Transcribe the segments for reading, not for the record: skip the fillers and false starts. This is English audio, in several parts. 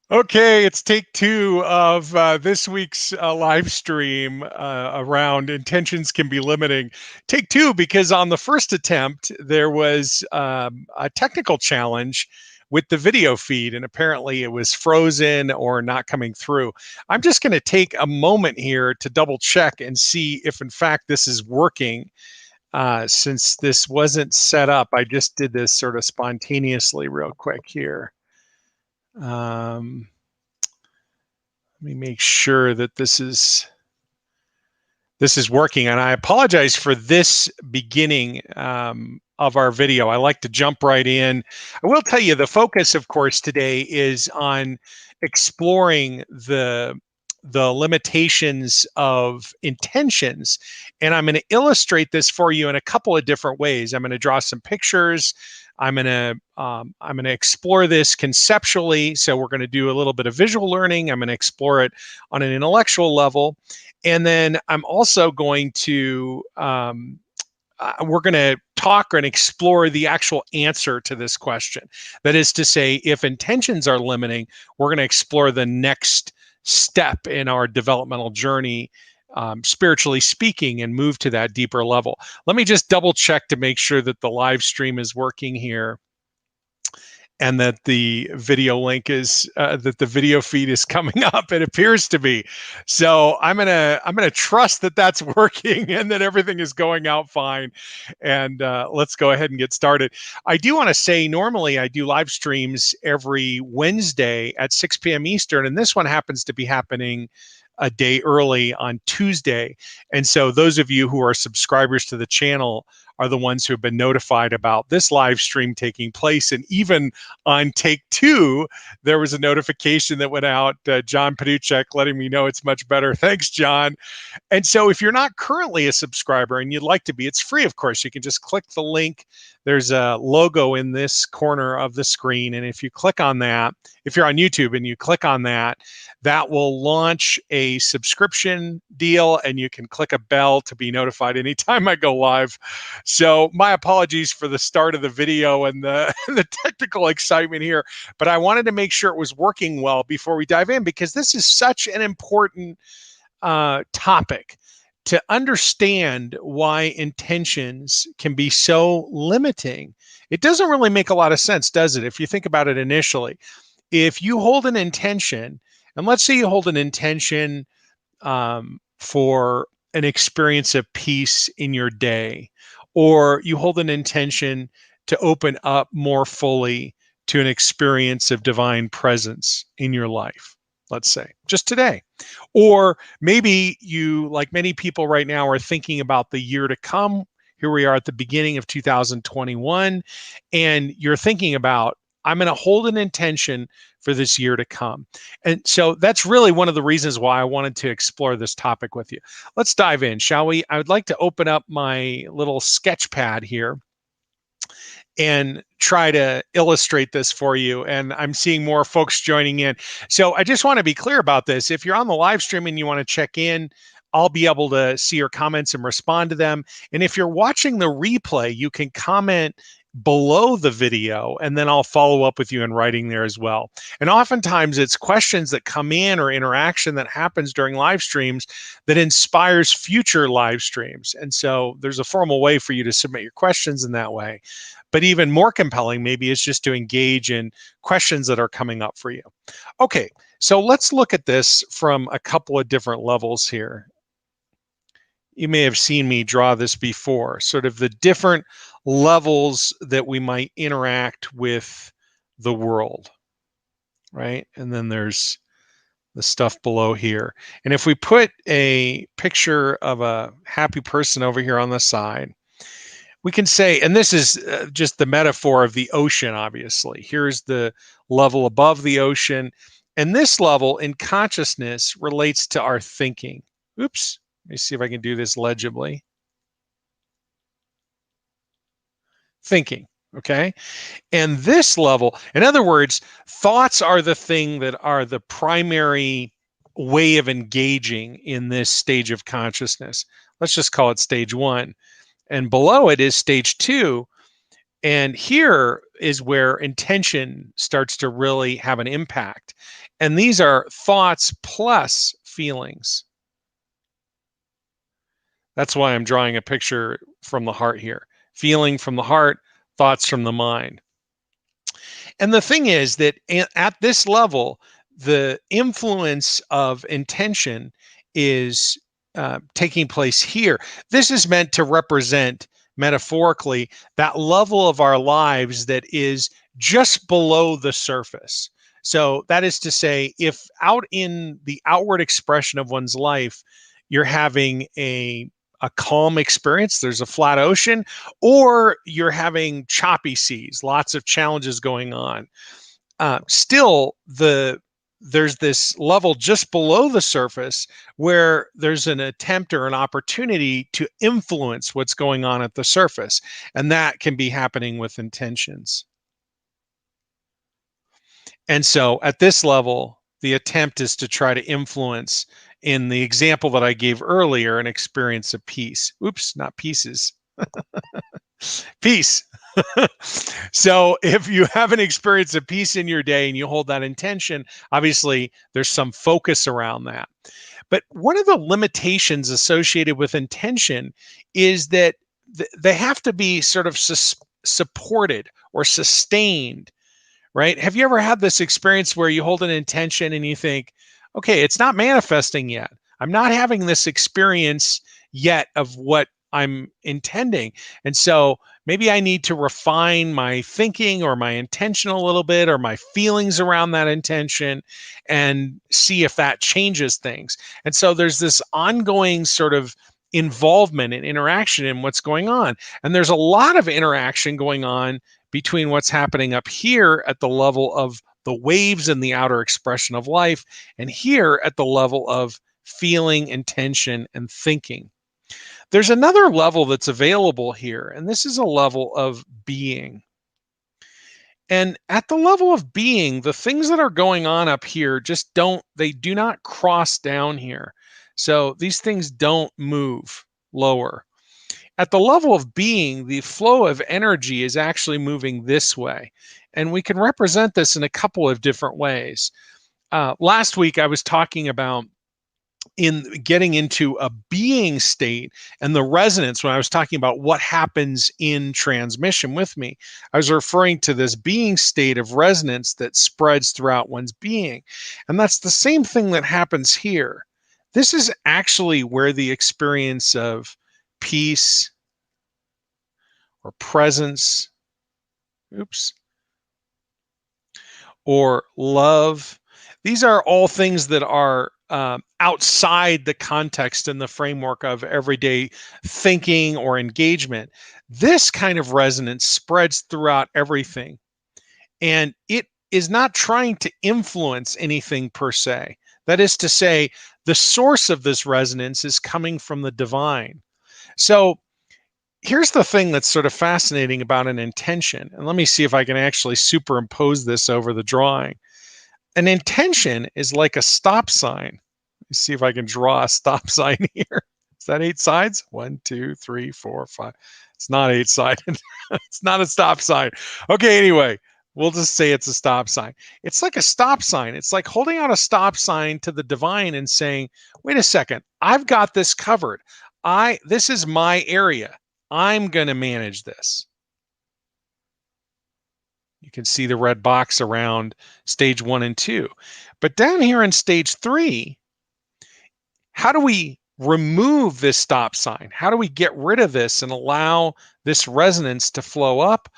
Okay, it's take two of this week's live stream around intentions can be limiting. Take two because on the first attempt, there was a technical challenge with the video feed, and apparently it was frozen or not coming through. I'm just going to take a moment here to double check and see if, in fact, this is working. Since this wasn't set up, I just did this sort of spontaneously real quick here. Let me make sure that this is working, and I apologize for this beginning of our video. I like to jump right in. I will tell you the focus, of course, today is on exploring the limitations of intentions, and I'm going to illustrate this for you in a couple of different ways. I'm going to draw some pictures. I'm going to explore this conceptually. So we're going to do a little bit of visual learning. I'm going to explore it on an intellectual level, and then I'm also going to we're going to talk and explore the actual answer to this question. That is to say, if intentions are limiting, we're going to explore the next step in our developmental journey, spiritually speaking, and move to that deeper level. Let me just double check to make sure that the live stream is working here, and that the video link is that the video feed is coming up. It appears to be. So I'm gonna trust that that's working and that everything is going out fine. And let's go ahead and get started. I do want to say normally I do live streams every Wednesday at 6 p.m. Eastern, and this one happens to be happening a day early on Tuesday. And so those of you who are subscribers to the channel are the ones who have been notified about this live stream taking place. And even on take two, there was a notification that went out, John Paduchek letting me know it's much better. Thanks, John. And so if you're not currently a subscriber and you'd like to be, it's free, of course. You can just click the link. There's a logo in this corner of the screen. And if you click on that, if you're on YouTube and you click on that, that will launch a subscription deal, and you can click a bell to be notified anytime I go live. So my apologies for the start of the video and the, the technical excitement here, but I wanted to make sure it was working well before we dive in, because this is such an important topic to understand why intentions can be so limiting. It doesn't really make a lot of sense, does it? If you think about it initially, if you hold an intention, and let's say you hold an intention for an experience of peace in your day, or you hold an intention to open up more fully to an experience of divine presence in your life, let's say, just today. Or maybe you, like many people right now, are thinking about the year to come. Here we are at the beginning of 2021, and you're thinking about, I'm going to hold an intention for this year to come. And so that's really one of the reasons why I wanted to explore this topic with you. Let's dive in, shall we? I would like to open up my little sketch pad here and try to illustrate this for you. And I'm seeing more folks joining in. So I just want to be clear about this. If you're on the live stream and you want to check in, I'll be able to see your comments and respond to them. And if you're watching the replay, you can comment below the video, and then I'll follow up with you in writing there as well. And oftentimes it's questions that come in or interaction that happens during live streams that inspires future live streams. And so there's a formal way for you to submit your questions in that way. But even more compelling maybe is just to engage in questions that are coming up for you. Okay, so let's look at this from a couple of different levels here. You may have seen me draw this before, sort of the different levels that we might interact with the world, right? And then there's the stuff below here. And if we put a picture of a happy person over here on the side, we can say, and this is just the metaphor of the ocean, obviously. Here's the level above the ocean. And this level in consciousness relates to our thinking. Oops. Let me see if I can do this legibly. Thinking, okay? And this level, in other words, thoughts are the thing that are the primary way of engaging in this stage of consciousness. Let's just call it stage one. And below it is stage two. And here, is where intention starts to really have an impact. And these are thoughts plus feelings. That's why I'm drawing a picture from the heart here. Feeling from the heart, thoughts from the mind. And the thing is that at this level, the influence of intention is taking place here. This is meant to represent metaphorically that level of our lives that is just below the surface. So that is to say, if out in the outward expression of one's life, you're having a calm experience, there's a flat ocean, or you're having choppy seas, lots of challenges going on. Still, there's this level just below the surface where there's an attempt or an opportunity to influence what's going on at the surface, and that can be happening with intentions. And so at this level, the attempt is to try to influence, in the example that I gave earlier, an experience of peace. Oops, not pieces. Peace. So if you have an experience of peace in your day and you hold that intention, obviously there's some focus around that. But one of the limitations associated with intention is that they have to be sort of supported or sustained, right? Have you ever had this experience where you hold an intention and you think, okay, it's not manifesting yet. I'm not having this experience yet of what I'm intending. And so maybe I need to refine my thinking or my intention a little bit, or my feelings around that intention, and see if that changes things. And so there's this ongoing sort of involvement and interaction in what's going on. And there's a lot of interaction going on between what's happening up here at the level of the waves and the outer expression of life, and here at the level of feeling, intention, and thinking. There's another level that's available here, and this is a level of being. And at the level of being, the things that are going on up here just do not cross down here. So these things don't move lower. At the level of being, the flow of energy is actually moving this way. And we can represent this in a couple of different ways. Last week, I was talking about in getting into a being state and the resonance. When I was talking about what happens in transmission with me, I was referring to this being state of resonance that spreads throughout one's being. And that's the same thing that happens here. This is actually where the experience of peace or presence, or love. These are all things that are outside the context and the framework of everyday thinking or engagement. This kind of resonance spreads throughout everything, and it is not trying to influence anything per se. That is to say, the source of this resonance is coming from the divine. So here's the thing that's sort of fascinating about an intention. And let me see if I can actually superimpose this over the drawing. An intention is like a stop sign. Let's see if I can draw a stop sign here. Is that 8 sides? 1, 2, 3, 4, 5. It's not 8-sided. It's not a stop sign. Okay, anyway, we'll just say it's a stop sign. It's like a stop sign. It's like holding out a stop sign to the divine and saying, wait a second, I've got this covered. This is my area. I'm going to manage this. You can see the red box around stage 1 and 2. But down here in stage 3, how do we remove this stop sign? How do we get rid of this and allow this resonance to flow up?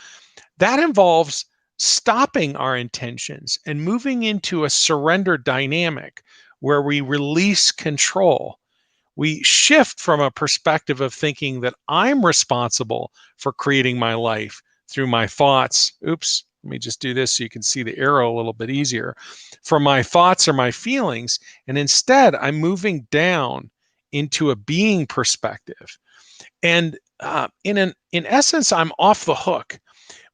That involves stopping our intentions and moving into a surrender dynamic where we release control. We shift from a perspective of thinking that I'm responsible for creating my life through my thoughts. Oops, let me just do this so you can see the arrow a little bit easier. From my thoughts or my feelings, and instead I'm moving down into a being perspective. And in essence, I'm off the hook.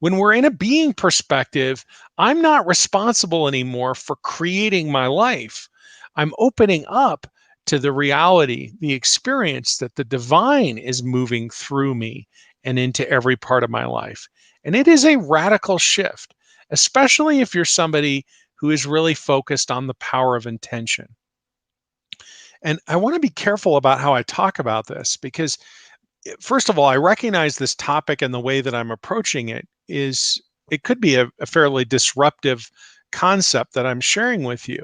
When we're in a being perspective, I'm not responsible anymore for creating my life. I'm opening up to the reality, the experience that the divine is moving through me and into every part of my life. And it is a radical shift, especially if you're somebody who is really focused on the power of intention. And I want to be careful about how I talk about this because, first of all, I recognize this topic and the way that I'm approaching it is it could be a fairly disruptive concept that I'm sharing with you.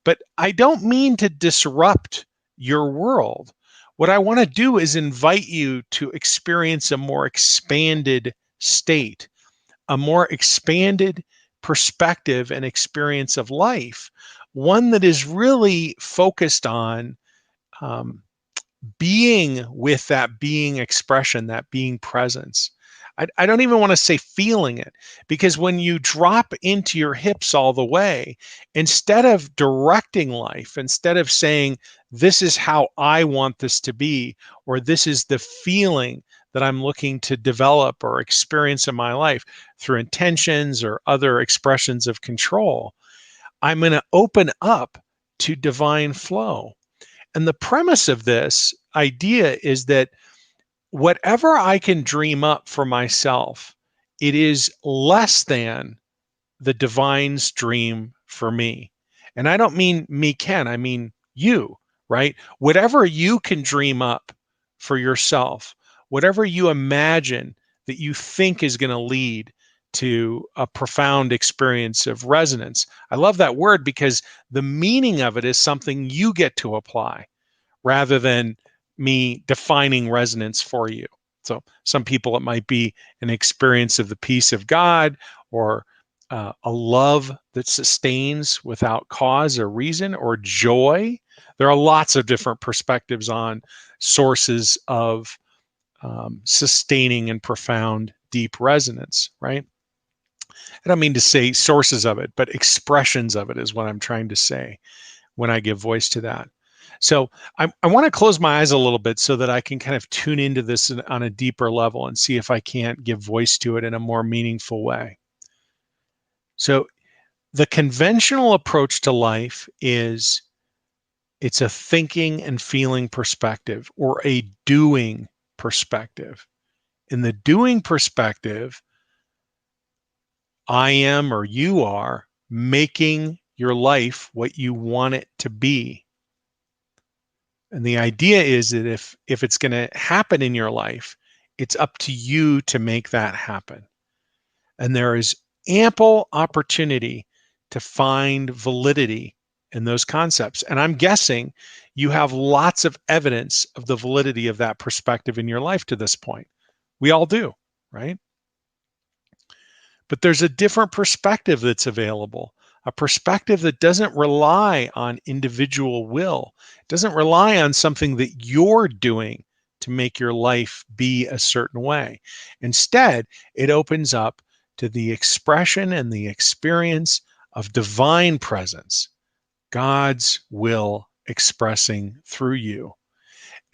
But I don't mean to disrupt your world. What I want to do is invite you to experience a more expanded state, a more expanded perspective and experience of life, one that is really focused on um, being with that being expression, that being presence. I don't even want to say feeling it, because when you drop into your hips all the way, instead of directing life, instead of saying, this is how I want this to be, or this is the feeling that I'm looking to develop or experience in my life through intentions or other expressions of control, I'm going to open up to divine flow. And the premise of this idea is that whatever I can dream up for myself, it is less than the divine's dream for me. And I don't mean me, Ken, I mean you, right? Whatever you can dream up for yourself, whatever you imagine that you think is going to lead to a profound experience of resonance. I love that word because the meaning of it is something you get to apply rather than me defining resonance for you. So some people, it might be an experience of the peace of God, or a love that sustains without cause or reason, or joy. There are lots of different perspectives on sources of sustaining and profound deep resonance, right? I don't mean to say sources of it, but expressions of it is what I'm trying to say when I give voice to that. So I want to close my eyes a little bit so that I can kind of tune into this on a deeper level and see if I can't give voice to it in a more meaningful way. So the conventional approach to life is it's a thinking and feeling perspective, or a doing perspective. In the doing perspective, I am, or you are, making your life what you want it to be. And the idea is that if it's going to happen in your life, it's up to you to make that happen. And there is ample opportunity to find validity in those concepts. And I'm guessing you have lots of evidence of the validity of that perspective in your life to this point. We all do, right? But there's a different perspective that's available, a perspective that doesn't rely on individual will, doesn't rely on something that you're doing to make your life be a certain way. Instead, it opens up to the expression and the experience of divine presence, God's will expressing through you.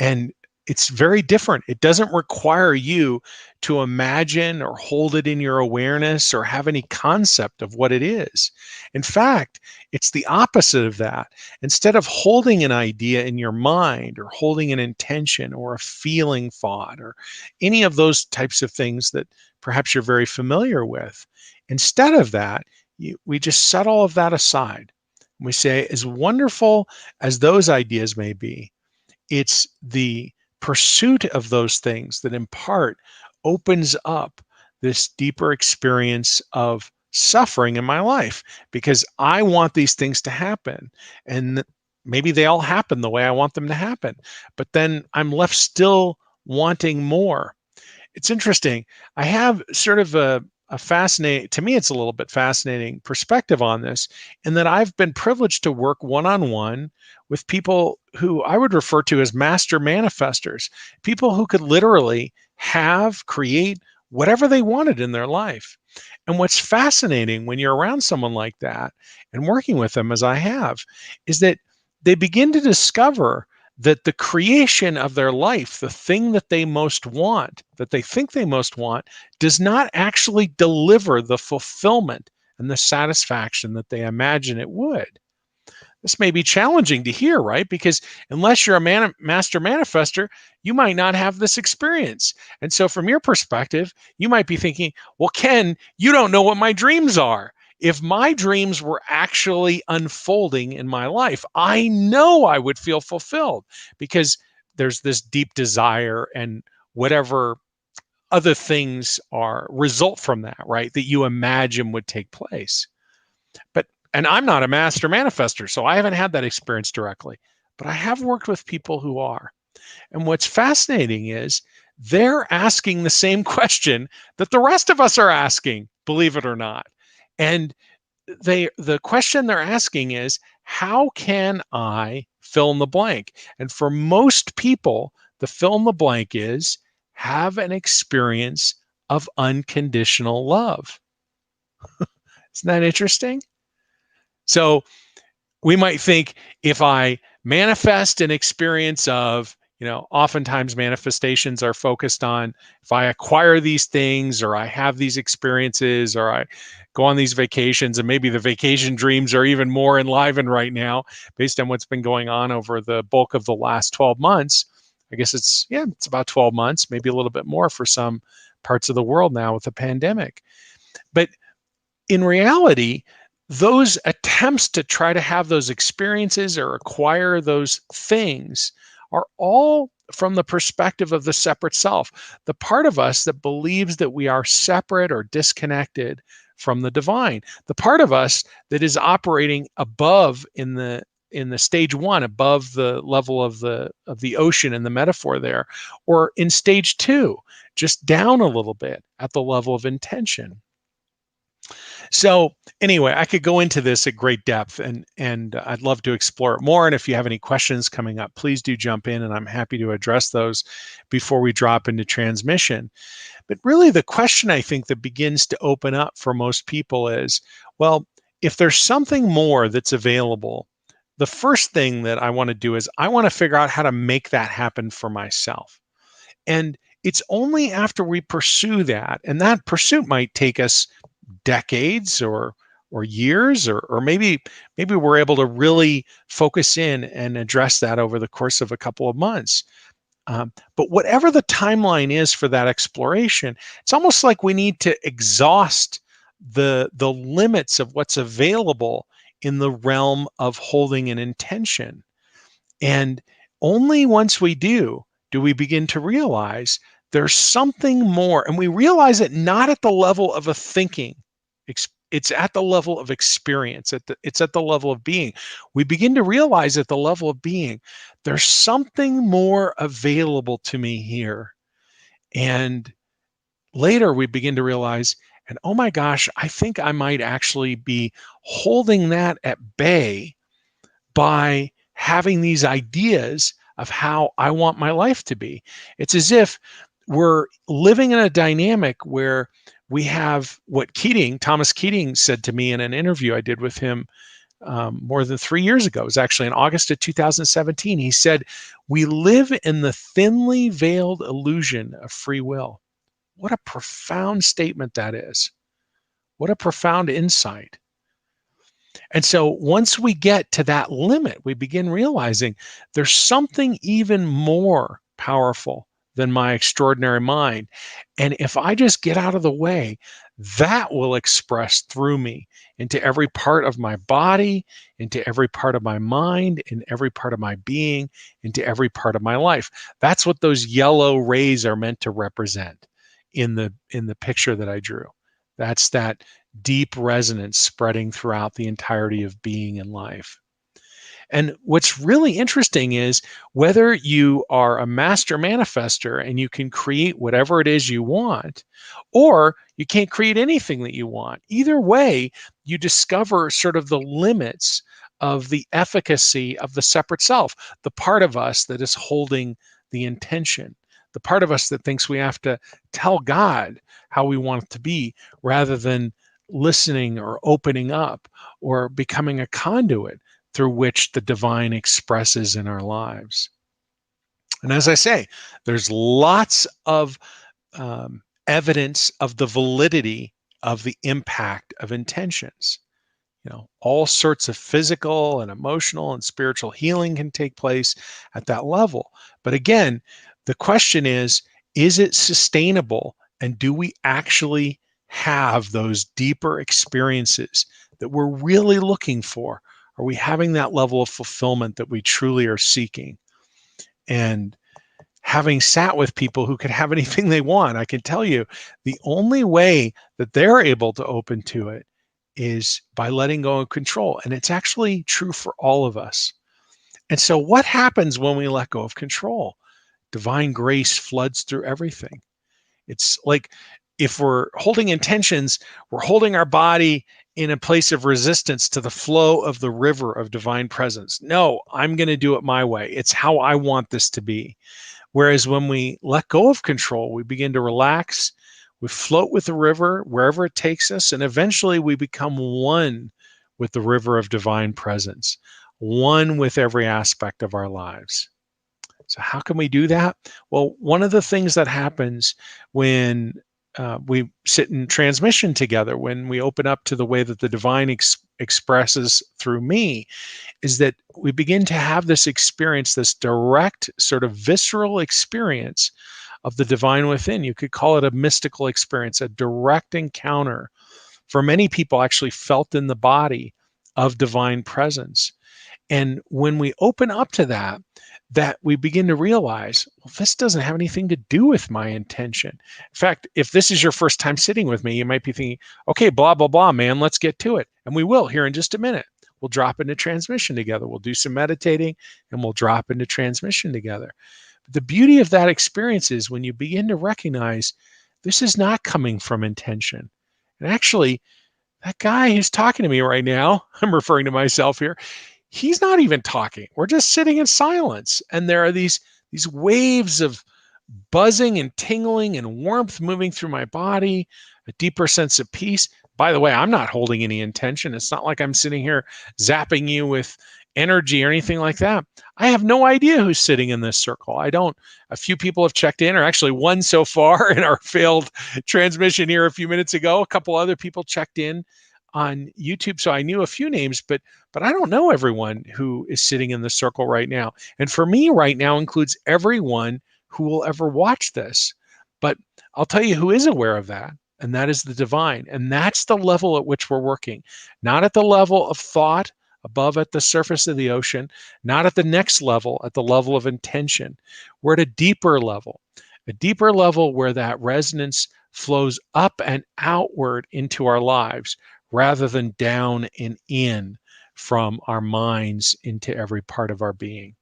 And it's very different. It doesn't require you to imagine or hold it in your awareness or have any concept of what it is. In fact, it's the opposite of that. Instead of holding an idea in your mind, or holding an intention or a feeling thought, or any of those types of things that perhaps you're very familiar with, instead of that, we just set all of that aside. We say, as wonderful as those ideas may be, it's the pursuit of those things that in part opens up this deeper experience of suffering in my life, because I want these things to happen, and maybe they all happen the way I want them to happen, but then I'm left still wanting more. It's interesting. I have sort of a fascinating, to me, it's a little bit fascinating perspective on this, in that I've been privileged to work one-on-one with people who I would refer to as master manifestors, people who could literally create whatever they wanted in their life. And what's fascinating when you're around someone like that and working with them, as I have, is that they begin to discover that the creation of their life, the thing that they most want, that they think they most want, does not actually deliver the fulfillment and the satisfaction that they imagine it would. This may be challenging to hear, right? Because unless you're a master manifester, you might not have this experience. And so, from your perspective, you might be thinking, well, Ken, you don't know what my dreams are. If my dreams were actually unfolding in my life, I know I would feel fulfilled because there's this deep desire and whatever other things are result from that, right? That you imagine would take place. But and I'm not a master manifester, so I haven't had that experience directly, but I have worked with people who are. And what's fascinating is they're asking the same question that the rest of us are asking, believe it or not. And the question they're asking is, how can I fill in the blank? And for most people, the fill in the blank is have an experience of unconditional love. Isn't that interesting? So we might think if I manifest an experience of, oftentimes manifestations are focused on if I acquire these things or I have these experiences or I go on these vacations, and maybe the vacation dreams are even more enlivened right now based on what's been going on over the bulk of the last 12 months. I guess it's about 12 months, maybe a little bit more for some parts of the world now with the pandemic. But in reality, those attempts to try to have those experiences or acquire those things are all from the perspective of the separate self, the part of us that believes that we are separate or disconnected from the divine, the part of us that is operating above in the stage one, above the level of the ocean in the metaphor there, or in stage two, just down a little bit at the level of intention. So anyway, I could go into this at great depth, and I'd love to explore it more. And if you have any questions coming up, please do jump in, and I'm happy to address those before we drop into transmission. But really, the question I think that begins to open up for most people is, well, if there's something more that's available, the first thing that I want to do is I want to figure out how to make that happen for myself. And it's only after we pursue that, and that pursuit might take us decades or years, or maybe we're able to really focus in and address that over the course of a couple of months. But whatever the timeline is for that exploration, it's almost like we need to exhaust the limits of what's available in the realm of holding an intention. And only once we do we begin to realize there's something more. And we realize it not at the level of a thinking, it's at the level of experience, it's at the level of being. We begin to realize at the level of being, there's something more available to me here. And later we begin to realize, and oh my gosh, I think I might actually be holding that at bay by having these ideas of how I want my life to be. It's as if we're living in a dynamic where we have what Thomas Keating said to me in an interview I did with him more than 3 years ago. It was actually in August of 2017. He said, we live in the thinly veiled illusion of free will. What a profound statement that is. What a profound insight. And so once we get to that limit, we begin realizing there's something even more powerful than my extraordinary mind. And if I just get out of the way, that will express through me into every part of my body, into every part of my mind, in every part of my being, into every part of my life. That's what those yellow rays are meant to represent in the picture that I drew. That's that deep resonance spreading throughout the entirety of being and life. And what's really interesting is whether you are a master manifester and you can create whatever it is you want, or you can't create anything that you want. Either way, you discover sort of the limits of the efficacy of the separate self, the part of us that is holding the intention, the part of us that thinks we have to tell God how we want it to be rather than listening or opening up or becoming a conduit through which the divine expresses in our lives. And as I say, there's lots of evidence of the validity of the impact of intentions. All sorts of physical and emotional and spiritual healing can take place at that level. But again, the question is it sustainable? And do we actually have those deeper experiences that we're really looking for? Are we having that level of fulfillment that we truly are seeking? And having sat with people who could have anything they want, I can tell you the only way that they're able to open to it is by letting go of control. And it's actually true for all of us. And so, what happens when we let go of control? Divine grace floods through everything. It's like if we're holding intentions, we're holding our body in a place of resistance to the flow of the river of divine presence. No, I'm going to do it my way. It's how I want this to be. Whereas when we let go of control, we begin to relax, we float with the river wherever it takes us, and eventually we become one with the river of divine presence, one with every aspect of our lives. So, how can we do that? Well, one of the things that happens when we sit in transmission together, when we open up to the way that the divine expresses through me, is that we begin to have this experience, this direct, sort of visceral experience of the divine within. You could call it a mystical experience, a direct encounter. For many people, actually felt in the body of divine presence. And when we open up to that, we begin to realize, well, this doesn't have anything to do with my intention. In fact, if this is your first time sitting with me, you might be thinking, okay, blah, blah, blah, man, let's get to it. And we will here in just a minute. We'll drop into transmission together. We'll do some meditating and we'll drop into transmission together. But the beauty of that experience is when you begin to recognize this is not coming from intention. And actually, that guy who's talking to me right now, I'm referring to myself here, he's not even talking. We're just sitting in silence. And there are these waves of buzzing and tingling and warmth moving through my body, a deeper sense of peace. By the way, I'm not holding any intention. It's not like I'm sitting here zapping you with energy or anything like that. I have no idea who's sitting in this circle. I don't. A few people have checked in, or actually one so far in our failed transmission here a few minutes ago. A couple other people checked in on YouTube. So I knew a few names, but I don't know everyone who is sitting in the circle right now. And for me right now includes everyone who will ever watch this. But I'll tell you who is aware of that, and that is the divine. And that's the level at which we're working, not at the level of thought above at the surface of the ocean, not at the next level, at the level of intention. We're at a deeper level where that resonance flows up and outward into our lives rather than down and in from our minds into every part of our being.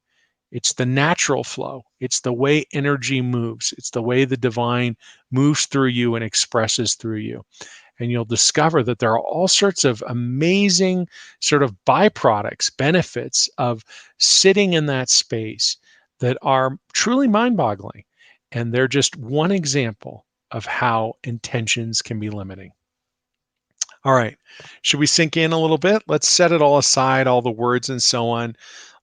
It's the natural flow. It's the way energy moves. It's the way the divine moves through you and expresses through you. And you'll discover that there are all sorts of amazing sort of byproducts, benefits of sitting in that space that are truly mind-boggling. And they're just one example of how intentions can be limiting. All right. Should we sink in a little bit? Let's set it all aside, all the words and so on.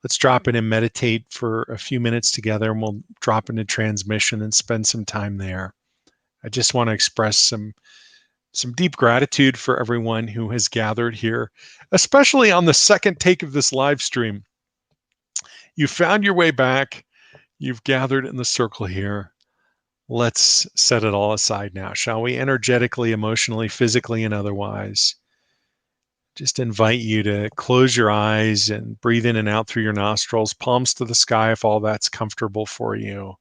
Let's drop in and meditate for a few minutes together, and we'll drop into transmission and spend some time there. I just want to express some deep gratitude for everyone who has gathered here, especially on the second take of this live stream. You found your way back. You've gathered in the circle here. Let's set it all aside now, shall we? Energetically, emotionally, physically, and otherwise. Just invite you to close your eyes and breathe in and out through your nostrils, palms to the sky if all that's comfortable for you.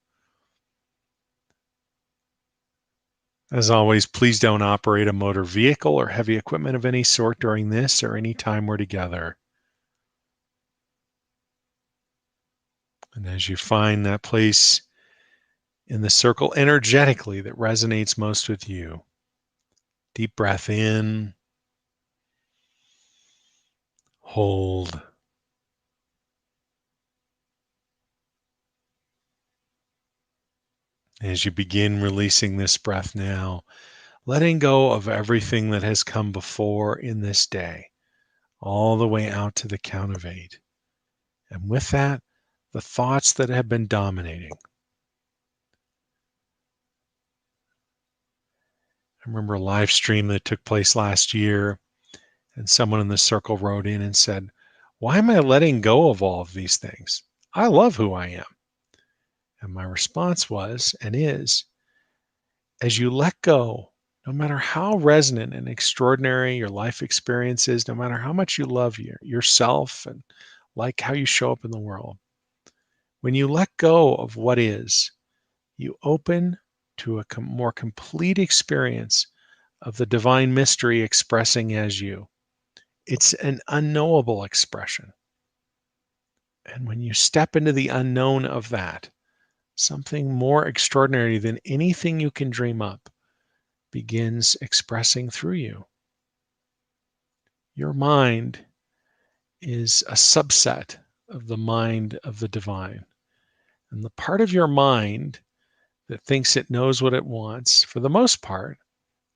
As always, please don't operate a motor vehicle or heavy equipment of any sort during this or any time we're together. And as you find that place in the circle energetically that resonates most with you, deep breath in, hold. As you begin releasing this breath now, letting go of everything that has come before in this day, all the way out to the count of 8. And with that, the thoughts that have been dominating. I remember a live stream that took place last year, And someone in the circle wrote in and said, "Why am I letting go of all of these things? I love who I am." And my response was and is, as you let go, no matter how resonant and extraordinary your life experience is, no matter how much you love yourself and like how you show up in the world, when you let go of what is, you open to a more complete experience of the divine mystery expressing as you. It's an unknowable expression. And when you step into the unknown of that, something more extraordinary than anything you can dream up begins expressing through you. Your mind is a subset of the mind of the divine. And the part of your mind that thinks it knows what it wants, for the most part,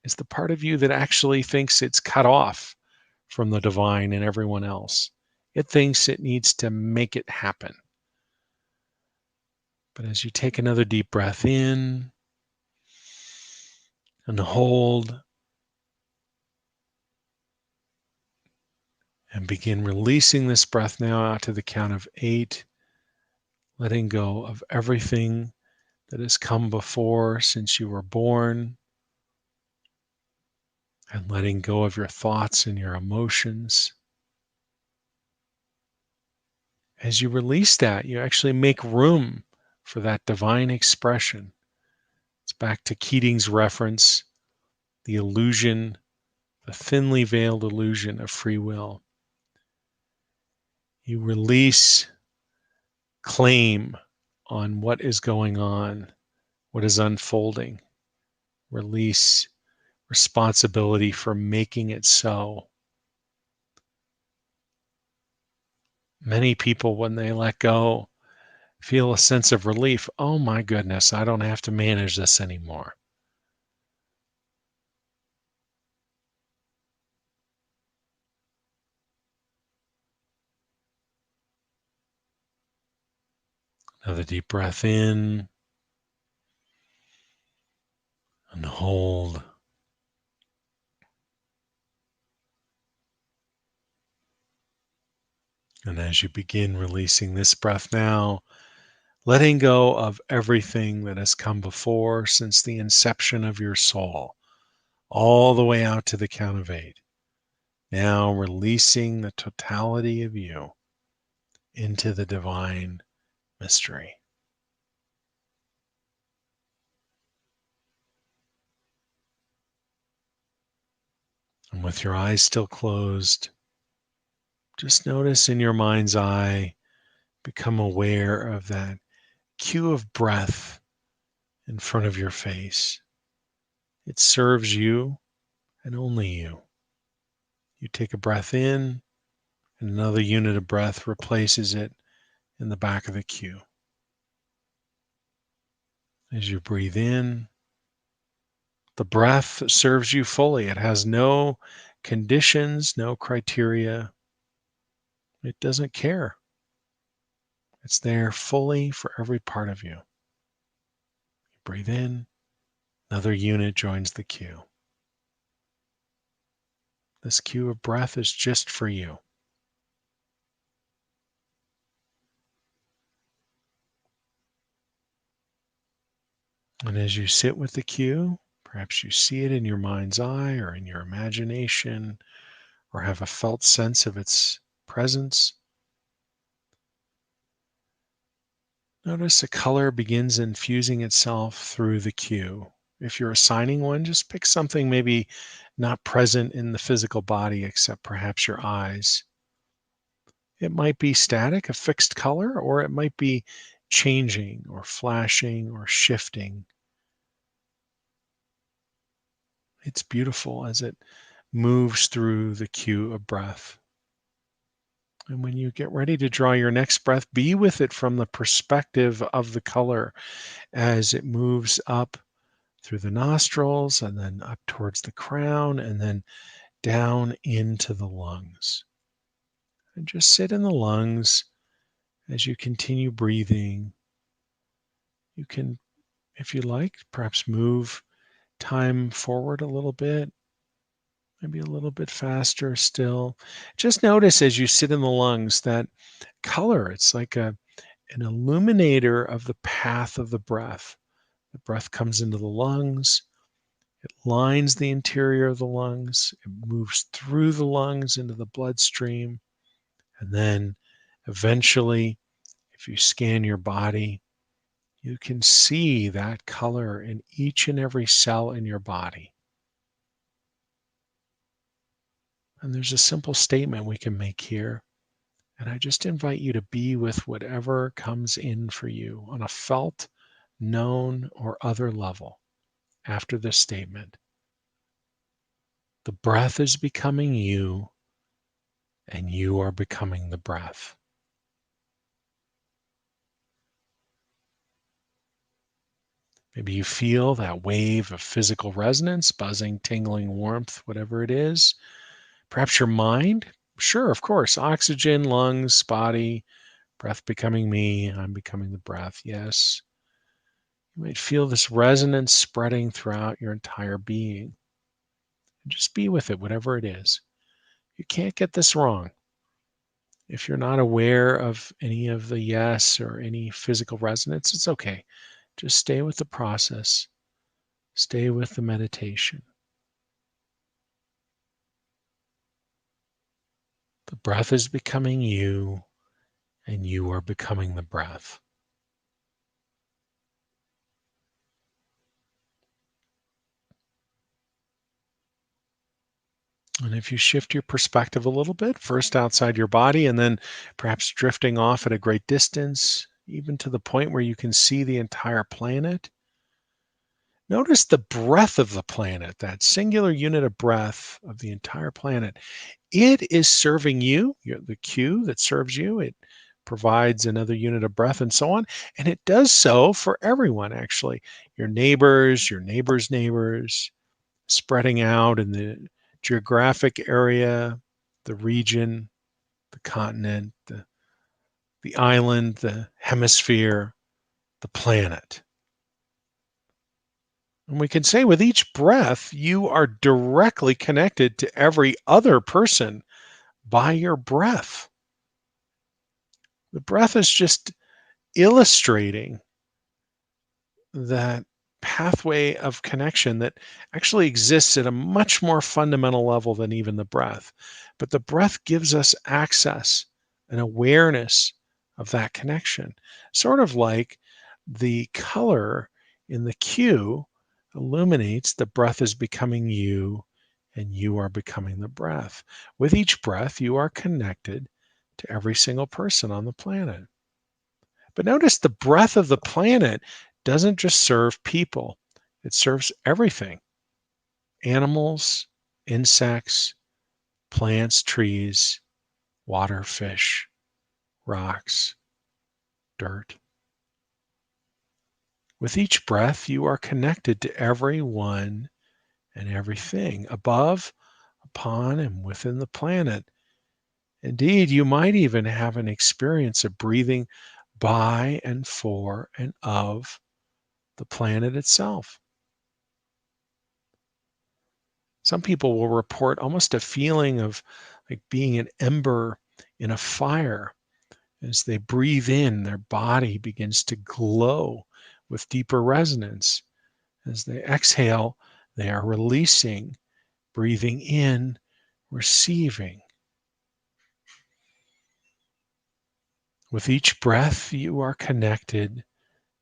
is the part of you that actually thinks it's cut off from the divine and everyone else. It thinks it needs to make it happen. But as you take another deep breath in and hold and begin releasing this breath now out to the count of 8, letting go of everything that has come before since you were born, and letting go of your thoughts and your emotions. As you release that, you actually make room for that divine expression. It's back to Keating's reference, the illusion, the thinly veiled illusion of free will. You release claim on what is going on, what is unfolding. Release responsibility for making it so. Many people, when they let go, feel a sense of relief. Oh my goodness, I don't have to manage this anymore. Another deep breath in and hold. And as you begin releasing this breath now, letting go of everything that has come before since the inception of your soul, all the way out to the count of 8. Now releasing the totality of you into the divine mystery. And with your eyes still closed, just notice in your mind's eye, become aware of that cue of breath in front of your face. It serves you and only you. You take a breath in, and another unit of breath replaces it in the back of the cue. As you breathe in, the breath serves you fully. It has no conditions, no criteria. It doesn't care. It's there fully for every part of you. You breathe in, another unit joins the cue. This cue of breath is just for you. And as you sit with the cue, perhaps you see it in your mind's eye or in your imagination, or have a felt sense of its presence. Notice a color begins infusing itself through the cue. If you're assigning one, just pick something maybe not present in the physical body except perhaps your eyes. It might be static, a fixed color, or it might be changing or flashing or shifting. It's beautiful as it moves through the cue of breath. And when you get ready to draw your next breath, be with it from the perspective of the color as it moves up through the nostrils and then up towards the crown and then down into the lungs. And just sit in the lungs as you continue breathing. You can, if you like, perhaps move time forward a little bit Maybe a little bit faster still. Just notice as you sit in the lungs that color. It's like an illuminator of the path of the breath. The breath comes into the lungs. It lines the interior of the lungs. It moves through the lungs into the bloodstream. And then eventually, if you scan your body, you can see that color in each and every cell in your body. And there's a simple statement we can make here. And I just invite you to be with whatever comes in for you on a felt, known, or other level after this statement. The breath is becoming you, and you are becoming the breath. Maybe you feel that wave of physical resonance, buzzing, tingling, warmth, whatever it is. Perhaps your mind. Sure, of course. Oxygen, lungs, body, breath becoming me, I'm becoming the breath. Yes. You might feel this resonance spreading throughout your entire being. And just be with it, whatever it is. You can't get this wrong. If you're not aware of any of the yes or any physical resonance, it's okay. Just stay with the process. Stay with the meditation. The breath is becoming you, and you are becoming the breath. And if you shift your perspective a little bit, first outside your body, and then perhaps drifting off at a great distance, even to the point where you can see the entire planet, notice the breath of the planet, that singular unit of breath of the entire planet. It is serving you, the cue that serves you. It provides another unit of breath and so on. And it does so for everyone, actually. Your neighbors' neighbors, spreading out in the geographic area, the region, the continent, the island, the hemisphere, the planet. And we can say with each breath, you are directly connected to every other person by your breath. The breath is just illustrating that pathway of connection that actually exists at a much more fundamental level than even the breath. But the breath gives us access and awareness of that connection, sort of like the color in the cue illuminates the breath is becoming you, and you are becoming the breath. With each breath, you are connected to every single person on the planet. But notice the breath of the planet doesn't just serve people, it serves everything: animals, insects, plants, trees, water, fish, rocks, dirt. With each breath, you are connected to everyone and everything above, upon, and within the planet. Indeed, you might even have an experience of breathing by and for and of the planet itself. Some people will report almost a feeling of like being an ember in a fire. As they breathe in, their body begins to glow with deeper resonance. As they exhale, they are releasing, breathing in, receiving. With each breath, you are connected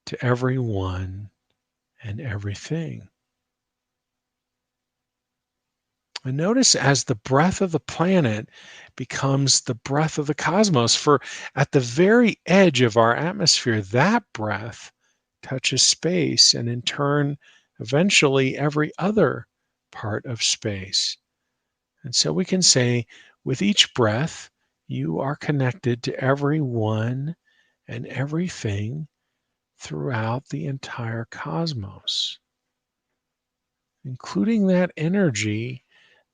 to everyone and everything. And notice as the breath of the planet becomes the breath of the cosmos, for at the very edge of our atmosphere, that breath touches space and in turn, eventually every other part of space. And so we can say, with each breath, you are connected to everyone and everything throughout the entire cosmos, including that energy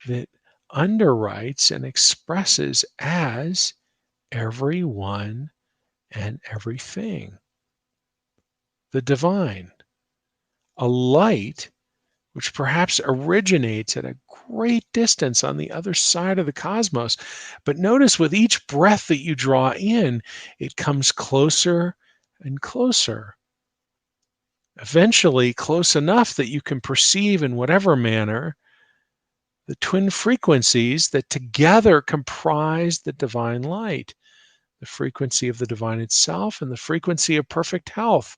that underwrites and expresses as everyone and everything. The divine, a light which perhaps originates at a great distance on the other side of the cosmos. But notice with each breath that you draw in, it comes closer and closer, eventually close enough that you can perceive in whatever manner the twin frequencies that together comprise the divine light, the frequency of the divine itself and the frequency of perfect health,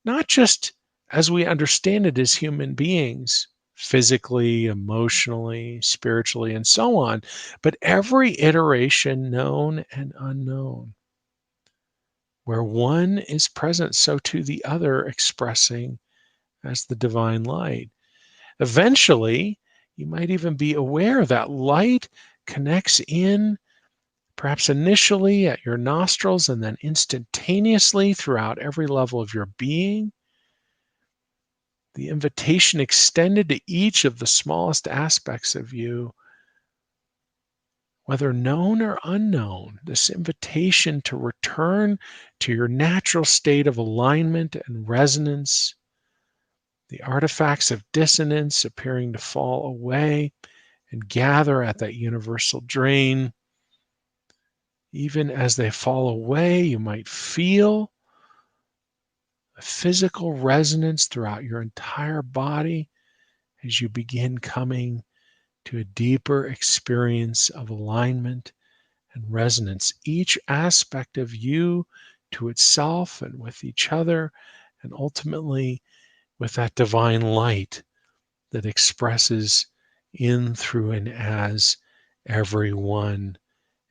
not just as we understand it as human beings, physically, emotionally, spiritually, and so on, but every iteration known and unknown. Where one is present, so too the other expressing as the divine light. Eventually, you might even be aware that light connects in, perhaps initially at your nostrils and then instantaneously throughout every level of your being. The invitation extended to each of the smallest aspects of you, whether known or unknown, this invitation to return to your natural state of alignment and resonance, the artifacts of dissonance appearing to fall away and gather at that universal drain. Even as they fall away, you might feel a physical resonance throughout your entire body as you begin coming to a deeper experience of alignment and resonance, each aspect of you to itself and with each other, and ultimately with that divine light that expresses in, through, and as everyone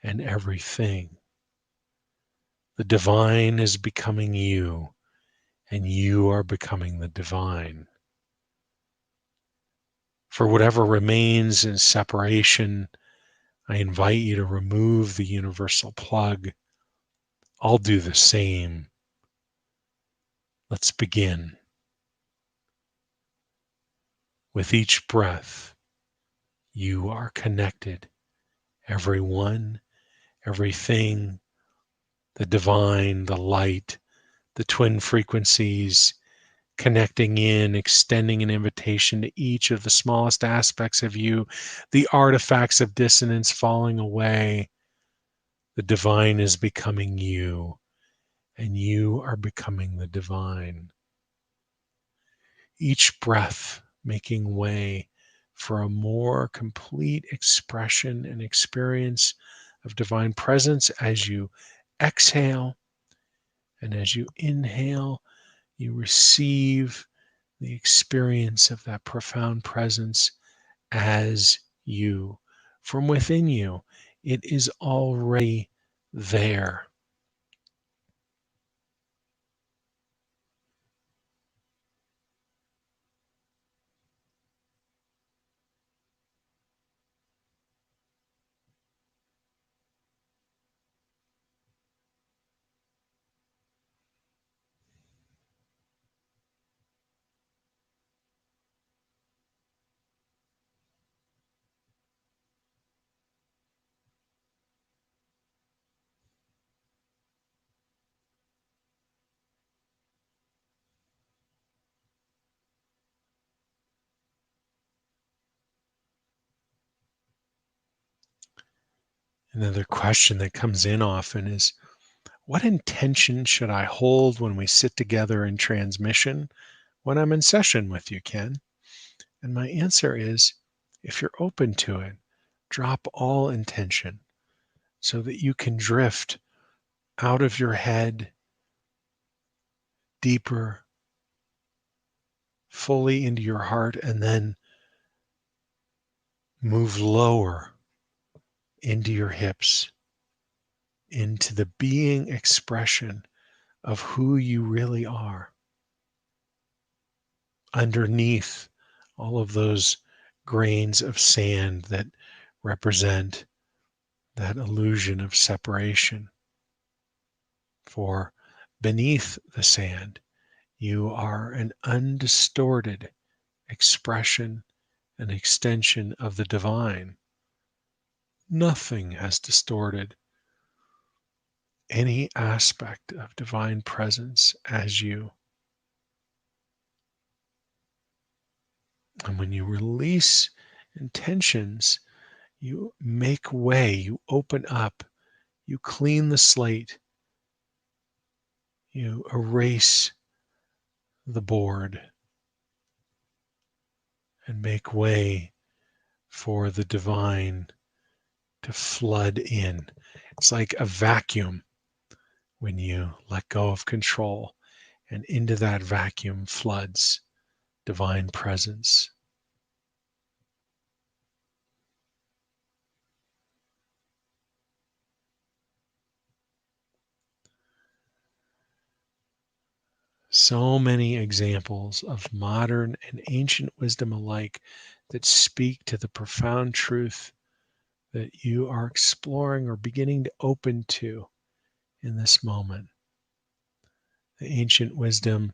and everything. The divine is becoming you, and you are becoming the divine. For whatever remains in separation, I invite you to remove the universal plug. I'll do the same. Let's begin. With each breath, you are connected. Everyone, everything, the divine, the light, the twin frequencies, connecting in, extending an invitation to each of the smallest aspects of you, the artifacts of dissonance falling away. The divine is becoming you, and you are becoming the divine. Each breath making way for a more complete expression and experience of divine presence as you exhale, and as you inhale, you receive the experience of that profound presence as you. From within you, it is already there. Another question that comes in often is, what intention should I hold when we sit together in transmission when I'm in session with you, Ken? And my answer is, if you're open to it, drop all intention so that you can drift out of your head deeper, fully into your heart, and then move lower into your hips, into the being expression of who you really are, underneath all of those grains of sand that represent that illusion of separation. For beneath the sand, you are an undistorted expression and extension of the divine. Nothing has distorted any aspect of divine presence as you. And when you release intentions, you make way, you open up, you clean the slate, you erase the board and make way for the divine to flood in. It's like a vacuum when you let go of control, and into that vacuum floods divine presence. So many examples of modern and ancient wisdom alike that speak to the profound truth that you are exploring or beginning to open to in this moment. The ancient wisdom,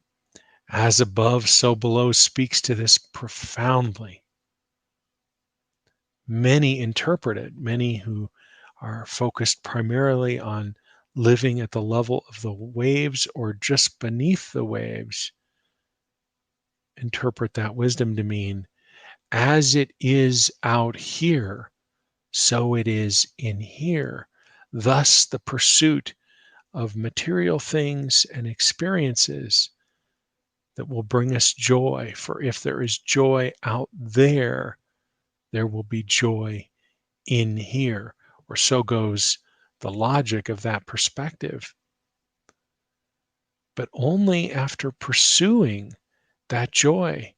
as above, so below, speaks to this profoundly. Many interpret it, many who are focused primarily on living at the level of the waves or just beneath the waves, interpret that wisdom to mean, as it is out here, so it is in here. Thus, the pursuit of material things and experiences that will bring us joy. For if there is joy out there, there will be joy in here. Or so goes the logic of that perspective. But only after pursuing that joy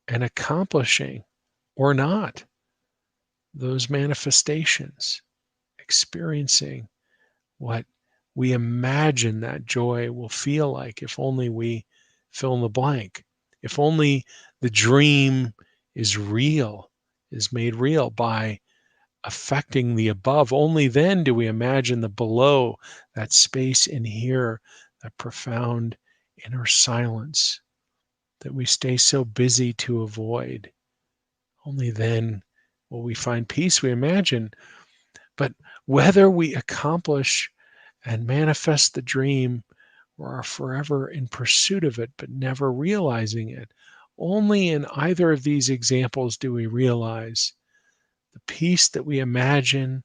and accomplishing or not those manifestations, experiencing what we imagine that joy will feel like, if only we fill in the blank, if only the dream is real, is made real by affecting the above, only then do we imagine the below, that space in here, that profound inner silence that we stay so busy to avoid. Only then will we find peace, we imagine. But whether we accomplish and manifest the dream or are forever in pursuit of it but never realizing it, only in either of these examples do we realize the peace that we imagine,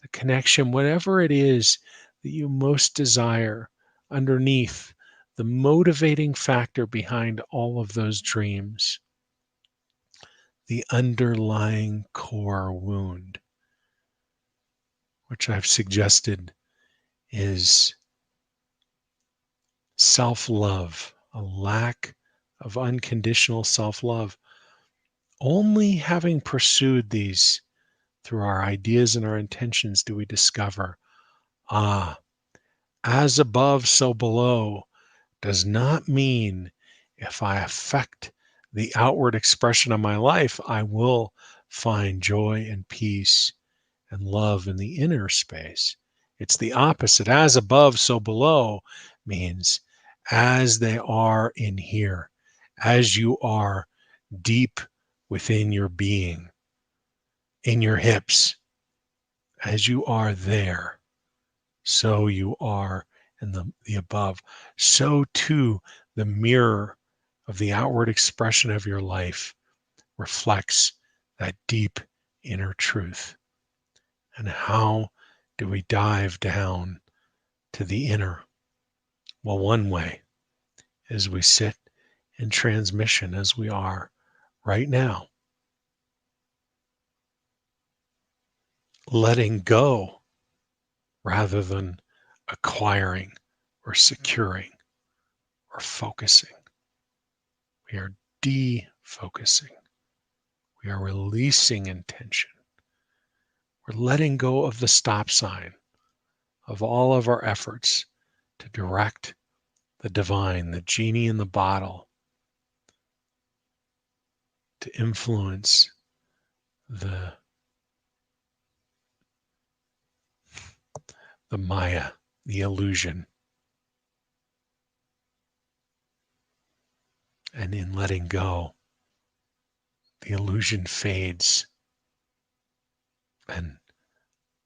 the connection, whatever it is that you most desire underneath the motivating factor behind all of those dreams, the underlying core wound, which I've suggested is self love, a lack of unconditional self love. Only having pursued these through our ideas and our intentions do we discover, as above, so below does not mean if I affect the outward expression of my life, I will find joy and peace and love in the inner space. It's the opposite. As above, so below means as they are in here, as you are deep within your being, in your hips, as you are there, so you are in the above. So too, the mirror of the outward expression of your life reflects that deep inner truth. And how do we dive down to the inner? Well, one way is we sit in transmission as we are right now, letting go rather than acquiring or securing or focusing. We are defocusing. We are releasing intention. We're letting go of the stop sign of all of our efforts to direct the divine, the genie in the bottle, to influence the Maya, the illusion. And in letting go, the illusion fades and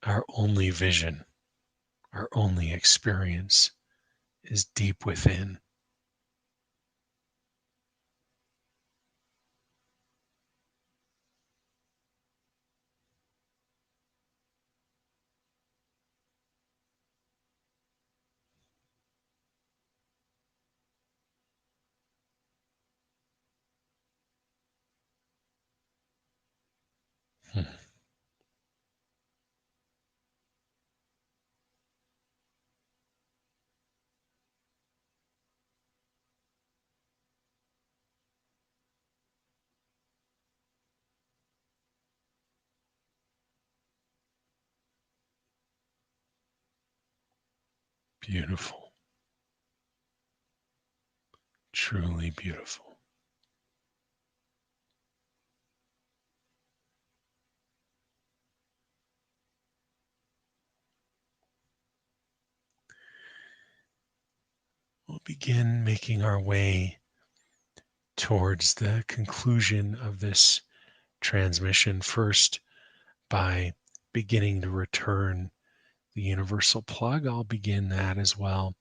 our only vision, our only experience is deep within. Beautiful. Truly beautiful. We'll begin making our way towards the conclusion of this transmission, first by beginning to return the universal plug. I'll begin that as well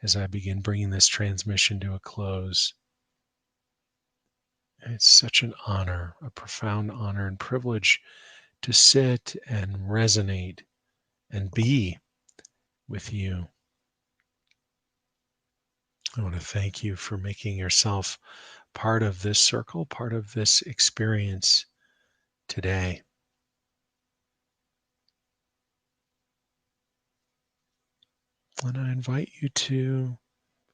as I begin bringing this transmission to a close. It's such an honor, a profound honor and privilege to sit and resonate and be with you. I want to thank you for making yourself part of this circle, part of this experience today. And I invite you to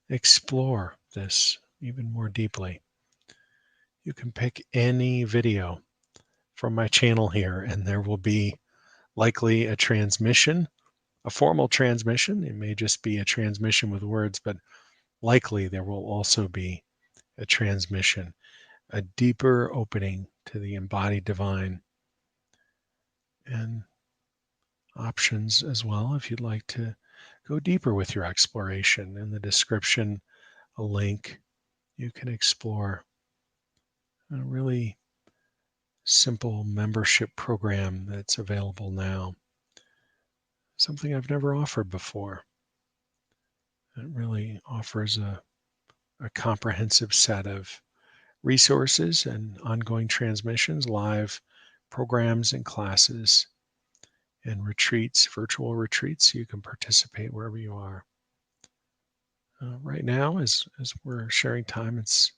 explore this even more deeply. You can pick any video from my channel here, and there will be likely a transmission, a formal transmission. It may just be a transmission with words, but likely there will also be a transmission, a deeper opening to the embodied divine, and options as well if you'd like to go deeper with your exploration. In the description, a link you can explore a really simple membership program that's available now. Something I've never offered before. It really offers a comprehensive set of resources and ongoing transmissions, live programs and classes, and retreats, virtual retreats, so you can participate wherever you are. Right now, as we're sharing time, it's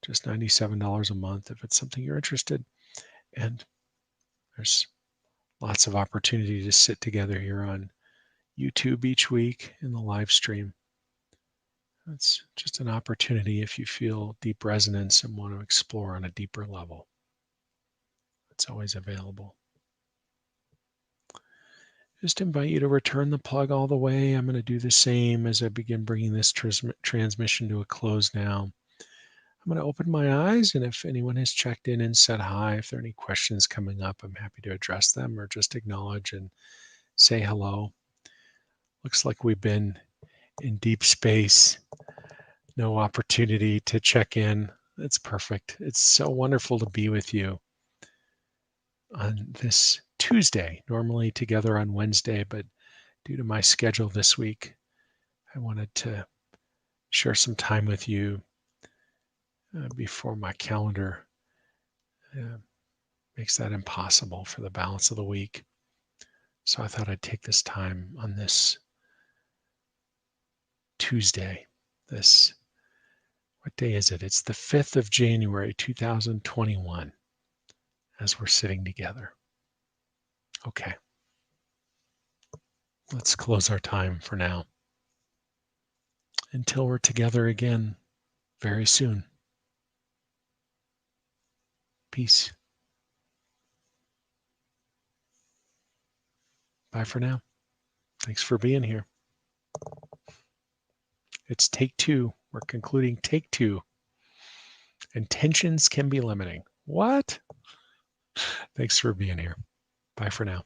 just $97 a month if it's something you're interested in. And there's lots of opportunity to sit together here on YouTube each week in the live stream. It's just an opportunity if you feel deep resonance and want to explore on a deeper level. It's always available. Just invite you to return the plug all the way. I'm going to do the same as I begin bringing this transmission to a close now. I'm going to open my eyes, and if anyone has checked in and said hi, if there are any questions coming up, I'm happy to address them or just acknowledge and say hello. Looks like we've been in deep space. No opportunity to check in. It's perfect. It's so wonderful to be with you on this Tuesday, normally together on Wednesday, but due to my schedule this week, I wanted to share some time with you before my calendar makes that impossible for the balance of the week. So I thought I'd take this time on this Tuesday. What day is it? It's the 5th of January, 2021, as we're sitting together. Okay. Let's close our time for now. Until we're together again very soon. Peace. Bye for now. Thanks for being here. It's take two. We're concluding take two. Intentions can be limiting. What? Thanks for being here. Bye for now.